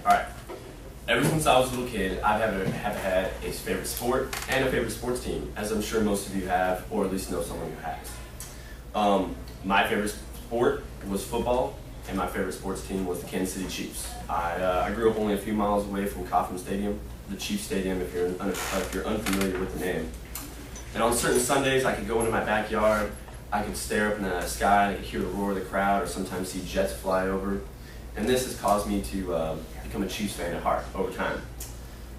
Alright. Ever since I was a little kid, I have had a favorite sport and a favorite sports team, as I'm sure most of you have, or at least know someone who has. My favorite sport was football, and my favorite sports team was the Kansas City Chiefs. I grew up only a few miles away from Kauffman Stadium, the Chiefs Stadium if you're unfamiliar with the name. And on certain Sundays, I could go into my backyard, I could stare up in the sky, and I could hear the roar of the crowd, or sometimes see jets fly over. And this has caused me to become a Chiefs fan at heart over time.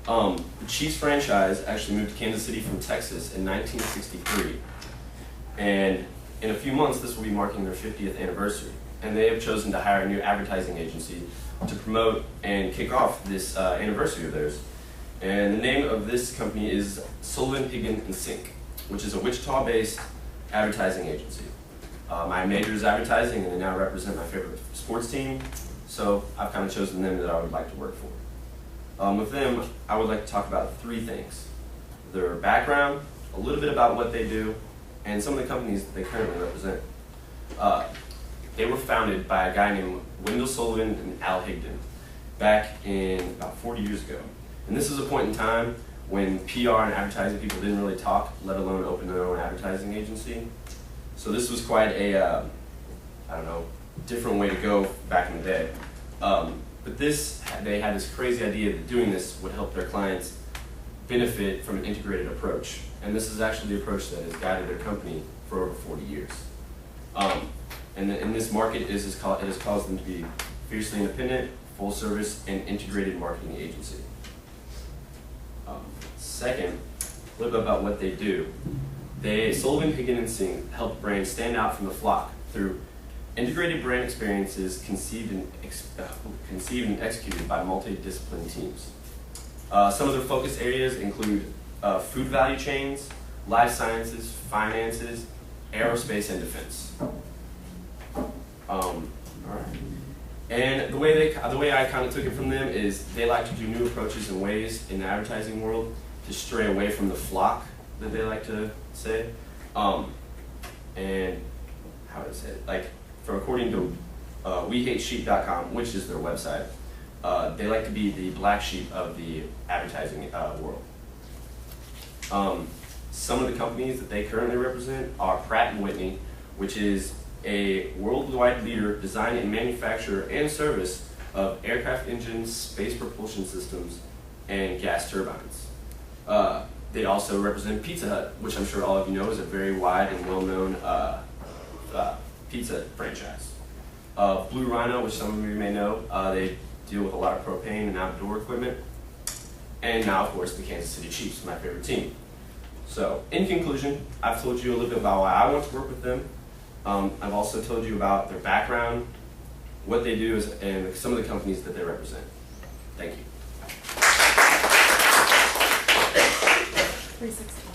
The Chiefs franchise actually moved to Kansas City from Texas in 1963. And in a few months, this will be marking their 50th anniversary. And they have chosen to hire a new advertising agency to promote and kick off this anniversary of theirs. And the name of this company is Sullivan, Piggin & Sink, which is a Wichita-based advertising agency. My major is advertising, and they now represent my favorite sports team. So I've kind of chosen them that I would like to work for. With them, I would like to talk about three things: their background, a little bit about what they do, and some of the companies that they currently represent. They were founded by a guy named Wendell Sullivan and Al Higdon back in about 40 years ago. And this is a point in time when PR and advertising people didn't really talk, let alone open their own advertising agency. So this was quite a, different way to go back in the day. But they had this crazy idea that doing this would help their clients benefit from an integrated approach. And this is actually the approach that has guided their company for over 40 years. And in this market, it has caused them to be fiercely independent, full service, and integrated marketing agency. Second, a little bit about what they do. Sullivan, Piggin & Sink help brands stand out from the flock through integrated brand experiences conceived and executed by multidisciplinary teams. Some of their focus areas include food value chains, life sciences, finances, aerospace, and defense. And the way I kind of took it from them is they like to do new approaches and ways in the advertising world to stray away from the flock that they like to say. And how would I say it? According to WeHateSheep.com, which is their website, they like to be the black sheep of the advertising world. Some of the companies that they currently represent are Pratt & Whitney, which is a worldwide leader, design and manufacturer and service of aircraft engines, space propulsion systems, and gas turbines. They also represent Pizza Hut, which I'm sure all of you know is a very wide and well-known pizza franchise. Blue Rhino, which some of you may know, they deal with a lot of propane and outdoor equipment. And now, of course, the Kansas City Chiefs, my favorite team. So, in conclusion, I've told you a little bit about why I want to work with them. I've also told you about their background, what they do, and some of the companies that they represent. Thank you. 360.